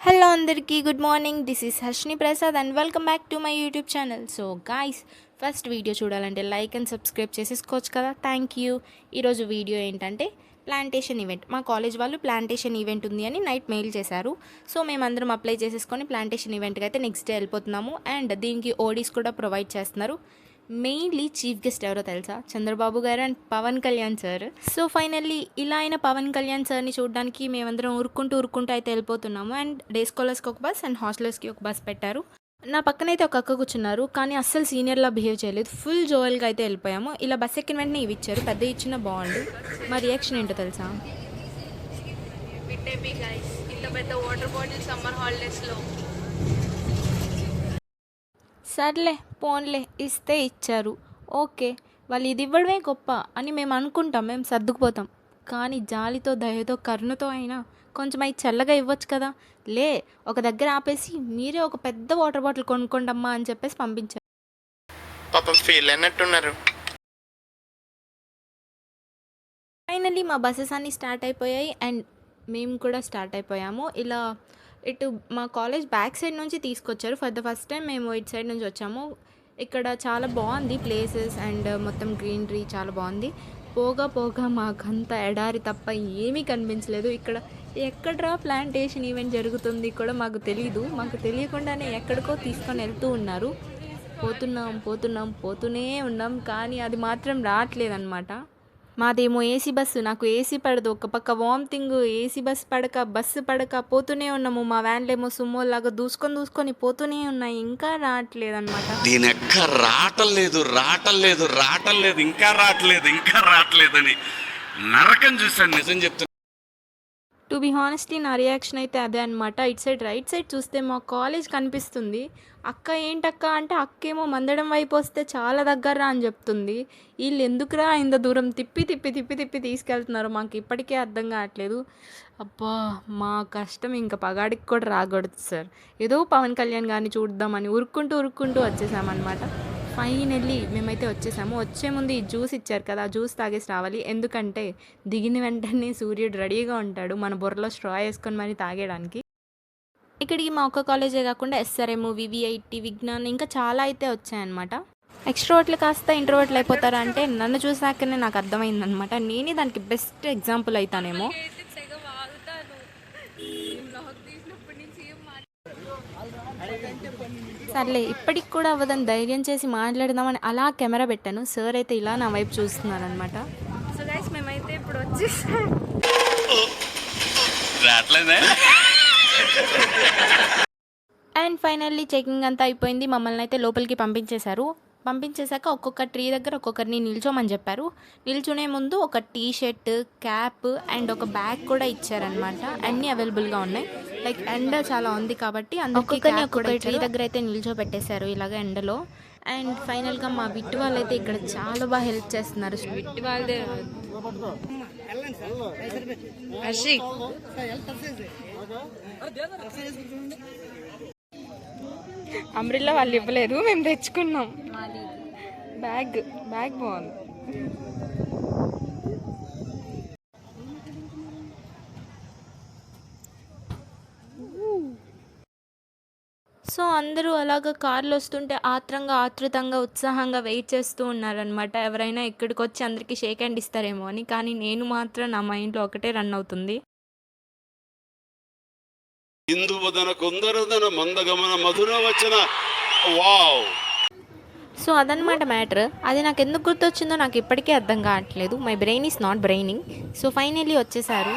Hello అందరికీ good morning. This is Harshini Prasad and welcome back to my YouTube channel. So guys, first video చూడాలంటే like and subscribe చేసేసుకోవచ్చు కదా. Thank you. ఈరోజు video ఏంటంటే plantation event. మా college వాళ్ళు plantation event ఉంది అని నైట్ మెయిల్ చేశారు. సో మేమందరం అప్లై చేసేసుకొని ప్లాంటేషన్ ఈవెంట్కి అయితే నెక్స్ట్ డే వెళ్ళిపోతున్నాము. అండ్ దీనికి ఓడీస్ కూడా ప్రొవైడ్ చేస్తున్నారు. మెయిన్లీ చీఫ్ గెస్ట్ ఎవరో తెలుసా? Chandrababu garu and Pawan Kalyan sir. So finally ఇలా అయిన పవన్ కళ్యాణ్ సార్ని చూడడానికి మేమందరం ఊరుకుంటూ అయితే వెళ్ళిపోతున్నాము. అండ్ డే స్కాలర్స్కి ఒక బస్ అండ్ హాస్టలర్స్కి ఒక బస్ పెట్టారు. నా పక్కనైతే ఒక అక్క కూర్చున్నారు, కానీ అస్సలు సీనియర్లా బిహేవ్ చేయలేదు. ఫుల్ జోయల్గా అయితే వెళ్ళిపోయాము. ఇలా బస్ ఎక్కిన వెంటనే ఇవి ఇచ్చారు, పెద్ద ఇచ్చిన బాగుండు. మా రియాక్షన్ ఏంటో తెలుసా? పెద్ద వాటర్ బాటిల్ సమ్మర్ హాలిడేస్లో సర్లే పోన్లే ఇస్తే ఇచ్చారు, ఓకే, వాళ్ళు ఇది ఇవ్వడమే గొప్ప అని మేము అనుకుంటాం, మేము సర్దుకుపోతాం. కానీ జాలితో దయతో కరుణతో అయినా కొంచెం అవి చల్లగా ఇవ్వచ్చు కదా. లే, ఒక దగ్గర ఆపేసి మీరే ఒక పెద్ద వాటర్ బాటిల్ కొనుక్కోండమ్మా అని చెప్పేసి పంపించారు. పాపం ఫీల్ అన్నట్టున్నారు. ఫైనల్లీ మా బస్సెస్ అన్నీ స్టార్ట్ అయిపోయాయి అండ్ మేము కూడా స్టార్ట్ అయిపోయాము. ఇలా ఇటు మా కాలేజ్ బ్యాక్ సైడ్ నుంచి తీసుకొచ్చారు. ఫర్ ద ఫస్ట్ టైం మేము ఇటు సైడ్ నుంచి వచ్చాము. ఇక్కడ చాలా బాగుంది ప్లేసెస్ అండ్ మొత్తం గ్రీనరీ చాలా బాగుంది. పోగా మాకంతా ఎడారి తప్ప ఏమీ కనిపించలేదు. ఇక్కడ ఎక్కడ్రా ప్లాంటేషన్ ఈవెంట్ జరుగుతుంది కూడా మాకు తెలీదు. మాకు తెలియకుండానే ఎక్కడికో తీసుకొని వెళ్తూ ఉన్నారు. పోతూనే ఉన్నాం, కానీ అది మాత్రం రావట్లేదన్నమాట. మాదేమో ఏసీ బస్సు, నాకు ఏసీ పడదు. ఒక పక్క వామిటింగ్, ఏసీ బస్సు పడక పోతూనే ఉన్నాము. మా వ్యాన్లేమో సుమోలాగా దూసుకొని పోతూనే ఉన్నాయి, ఇంకా రావట్లేదన్నమాట. దీని ఎక్క రావటం లేదు ఇంకా రావట్లేదని నరకం చూసాను, నిజం చెప్తాను. టు బి హానెస్ట్లీ నా రియాక్షన్ అయితే అదే అనమాట. ఇటు సైడ్ రైట్ సైడ్ చూస్తే మా కాలేజ్ కనిపిస్తుంది. అక్క ఏంటక్క అంటే అక్కేమో మందడం వైపు వస్తే చాలా దగ్గర అని చెప్తుంది. వీళ్ళు ఎందుకురా ఇంత దూరం తిప్పి తీసుకెళ్తున్నారు మాకు ఇప్పటికే అర్థం కావట్లేదు. అబ్బా, మా కష్టం ఇంకా పగాడికి కూడా రాకూడదు సార్. ఏదో పవన్ కళ్యాణ్ గారిని చూద్దామని ఉరుక్కుంటూ వచ్చేసామన్నమాట. ఫైనల్లీ మేమైతే వచ్చేసాము. వచ్చే ముందు ఈ జ్యూస్ ఇచ్చారు కదా, జ్యూస్ తాగేసి రావాలి. ఎందుకంటే దిగిన వెంటనే సూర్యుడు రెడీగా ఉంటాడు మన బుర్రలో స్ట్రా వేసుకొని మరి తాగేయడానికి. ఇక్కడికి మా ఒక్క కాలేజే కాకుండా ఎస్ఆర్ఎం, వివిఐటి, విజ్ఞాన్ ఇంకా చాలా అయితే వచ్చాయన్నమాట. ఎక్స్ట్రోవర్ట్లు కాస్త ఇంట్రోవర్ట్లు అయిపోతారా అంటే నన్ను చూసాకనే నాకు అర్థమైందనమాట. నేనే దానికి బెస్ట్ ఎగ్జాంపుల్ అవుతానేమో. సర్లే, ఇప్పటికి కూడా అవ్వదని ధైర్యం చేసి మాట్లాడదామని అలా కెమెరా పెట్టాను. సార్ అయితే ఇలా నా వైపు చూస్తున్నారనమాట. సో గైస్, మేమైతే ఇప్పుడు వచ్చేసాం. అండ్ ఫైనల్లీ చెకింగ్ అంతా అయిపోయింది. మమ్మల్ని అయితే లోపలికి పంపించేశాక ఒక్కొక్క ట్రీ దగ్గర ఒక్కొక్కరిని నిల్చోమని చెప్పారు. నిల్చునే ముందు ఒక టీ షర్ట్, క్యాప్ అండ్ ఒక బ్యాగ్ కూడా ఇచ్చారనమాట. అన్నీ అవైలబుల్గా ఉన్నాయి. లైక్ ఎండ చాలా ఉంది కాబట్టి ఒక్కొక్కరిని ఒక్కొక్క ట్రీ దగ్గర అయితే నిల్చోబెట్టేశారు ఇలాగ ఎండలో. అండ్ ఫైనల్గా మా విట్టు వాళ్ళు అయితే ఇక్కడ చాలా బాగా హెల్ప్ చేస్తున్నారు. విట్టు వాళ్ళదే అంబ్రిల్లా వాళ్ళు ఇవ్వలేదు, మేము తెచ్చుకున్నాం. బ్యాగ్ బాగుంది. సో అందరూ అలాగ కార్లు వస్తుంటే ఆతృతంగా ఉత్సాహంగా వెయిట్ చేస్తూ ఉన్నారనమాట. ఎవరైనా ఇక్కడికి వచ్చి అందరికీ షేక్ హ్యాండ్ ఇస్తారేమో అని. కానీ నేను మాత్రం నా మైండ్లో ఒకటే రన్ అవుతుంది. సో అదనమాట మ్యాటర్. అది నాకు ఎందుకు గుర్తొచ్చిందో నాకు ఇప్పటికీ అర్థం కావట్లేదు. My brain is not braining. So finally వచ్చేసారు.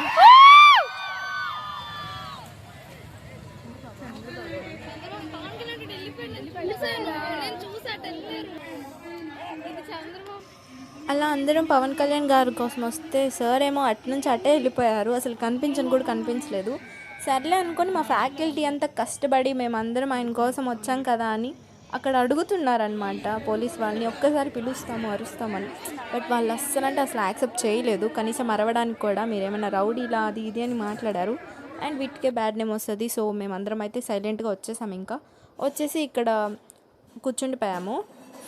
అలా అందరం పవన్ కళ్యాణ్ గారి కోసం వస్తే సార్ ఏమో అట్నుంచి అటే వెళ్ళిపోయారు. అసలు కనిపించలేదు. సర్లే అనుకొని మా ఫ్యాకల్టీ అంతా కష్టపడి మేమందరం ఆయన కోసం వచ్చాం కదా అని అక్కడ అడుగుతున్నారనమాట పోలీస్ వాళ్ళని, ఒక్కసారి పిలుస్తాము అరుస్తామని. బట్ వాళ్ళు అసలు యాక్సెప్ట్ చేయలేదు. కనీసం అరవడానికి కూడా మీరేమైనా రౌడీలా అది ఇది అని మాట్లాడారు. అండ్ వీటికే బ్యాడ్ నేమ్ వస్తుంది. సో మేమందరం అయితే సైలెంట్గా వచ్చేసాము. ఇంకా వచ్చేసి ఇక్కడ కూర్చుండిపోయాము.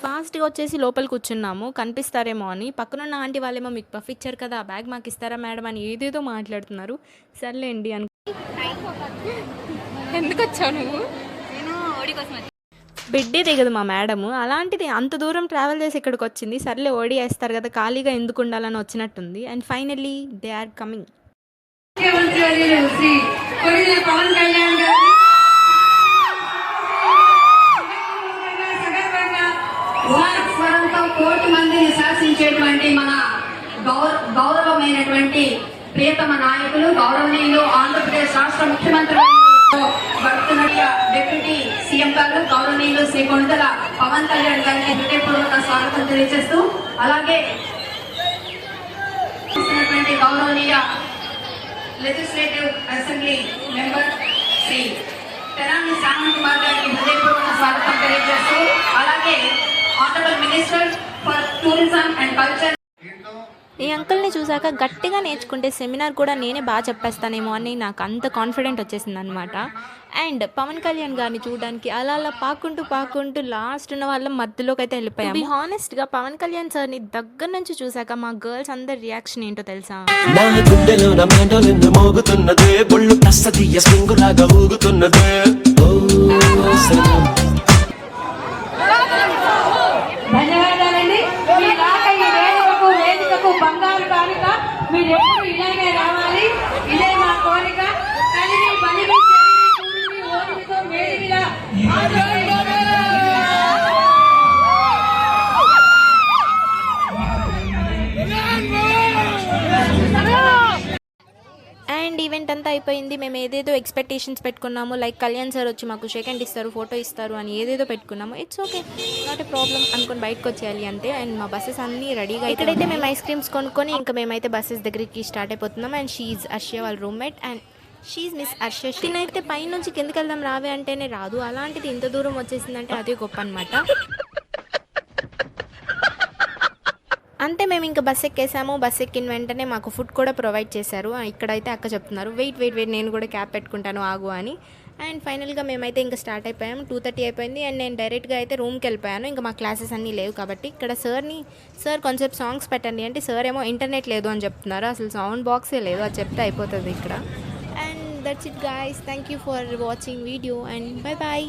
ఫాస్ట్గా వచ్చేసి లోపల కూర్చున్నాము కనిపిస్తారేమో అని. పక్కనున్న ఆంటీ వాళ్ళేమో మీకు పఫ్ ఇచ్చారు కదా, బ్యాగ్ మాకు ఇస్తారా మేడం అని ఏదేదో మాట్లాడుతున్నారు. సర్లేండి అని ఎందుకు వచ్చావు నువ్వు? నేను ఓడి కోసం వచ్చాను. బిడ్డే దిగదు మా మేడము, అలాంటిది అంత దూరం ట్రావెల్ చేసి ఇక్కడికి వచ్చింది. సర్లే ఓడి వేస్తారు కదా, ఖాళీగా ఎందుకు ఉండాలని వచ్చినట్టుంది. And finally they are coming. ముఖ్యమంత్రి వర్యులు శ్రీ కొణిదెల పవన్ కళ్యాణ్ గారు సగర్వంగా వారి స్వరంతో కోటి మందిని శాసించేటువంటి మన గౌరవమైనటువంటి ప్రియతమ నాయకులు గౌరవనీయులు ఆంధ్రప్రదేశ్ రాష్ట్ర ముఖ్యమంత్రి భక్తునయ్య డిప్యూటీ సీఎం గారు గౌరవనీయులు శ్రీ కొణిదెల పవన్ కళ్యాణ్ గారికి హృదయపూర్వక స్వాగతం తెలియజేస్తూ, అలాగే గౌరవనీయ legislative assembly member Shri Tenali Sravan Kumar గారికి హృదయపూర్వక స్వాగతం తెలియజేస్తూ, అలాగే honourable minister for tourism and culture. ఈ అంకుల్ని చూసాక గట్టిగా నేర్చుకుంటే సెమినార్ కూడా నేనే బాగా చెప్పేస్తానేమో అని నాకు అంత కాన్ఫిడెంట్ వచ్చేసింది అనమాట. అండ్ పవన్ కళ్యాణ్ గారిని చూడడానికి అలా అలా పాకుంటూ లాస్ట్ ఉన్న వాళ్ళ మధ్యలోకి అయితే వెళ్ళిపోయాము. హానెస్ట్గా పవన్ కళ్యాణ్ సార్ని దగ్గర నుంచి చూసాక మా గర్ల్స్ అందరి రియాక్షన్ ఏంటో తెలుసా? నా గుండెలోన మెండోలిన్ మోగుతున్నదే, బొళ్ళు కస్తదీయ స్ప్రింగులాగా ఊగుతున్నదే. ధన్యవాదాలండి. మీ రాక ఈ వేదికకు బంగారు కానుక. మీరు ఎప్పుడు ఇలాగే రావాలి, ఇదే మా కోరిక. కలిగి బలిగి చెల్లి ఓడితో వేడిగా అండ్ ఈవెంట్ అంతా అయిపోయింది. మేము ఏదేదో ఎక్స్పెక్టేషన్స్ పెట్టుకున్నాము, లైక్ కళ్యాణ్ సార్ వచ్చి మాకు సెకండ్ ఇస్తారు, ఫోటో ఇస్తారు అని ఏదేదో పెట్టుకున్నాము. It's okay, not a problem అనుకుని బయటకు వచ్చేయాలి అంతే. అండ్ మా బస్సెస్ అన్నీ రెడీగా, ఇక్కడైతే మేము ఐస్ క్రీమ్స్ కొనుక్కొని ఇంకా మేమైతే బస్సెస్ దగ్గరికి స్టార్ట్ అయిపోతున్నాం. అండ్ షీఈ్ అర్షియా వాళ్ళ roommate and she miss Arshiya. తినైతే పైనుంచి కిందకి వెళ్దాం రావే అంటేనే రాదు, అలాంటిది ఇంత దూరం వచ్చేసిందంటే అదే గొప్ప అనమాట. అంటే మేము ఇంకా బస్ ఎక్కేసాము. బస్ ఎక్కిన వెంటనే మాకు ఫుడ్ కూడా ప్రొవైడ్ చేశారు. ఇక్కడైతే అక్క చెప్తున్నారు వెయిట్ నేను కూడా క్యాబ్ పెట్టుకుంటాను ఆగు అని. అండ్ ఫైనల్గా మేమైతే ఇంకా స్టార్ట్ అయిపోయాము. 2:30 అయిపోయింది. అండ్ నేను డైరెక్ట్గా అయితే రూమ్కి వెళ్ళిపోయాను. ఇంకా మా క్లాసెస్ అన్నీ లేవు కాబట్టి ఇక్కడ సార్ కొంచెం సాంగ్స్ పెట్టండి అంటే సార్ ఏమో ఇంటర్నెట్ లేదు అని చెప్తున్నారు. అసలు సౌండ్ బాక్సే లేదు, అది చెప్తే అయిపోతుంది ఇక్కడ. And that's it guys, thank you for watching video and bye bye.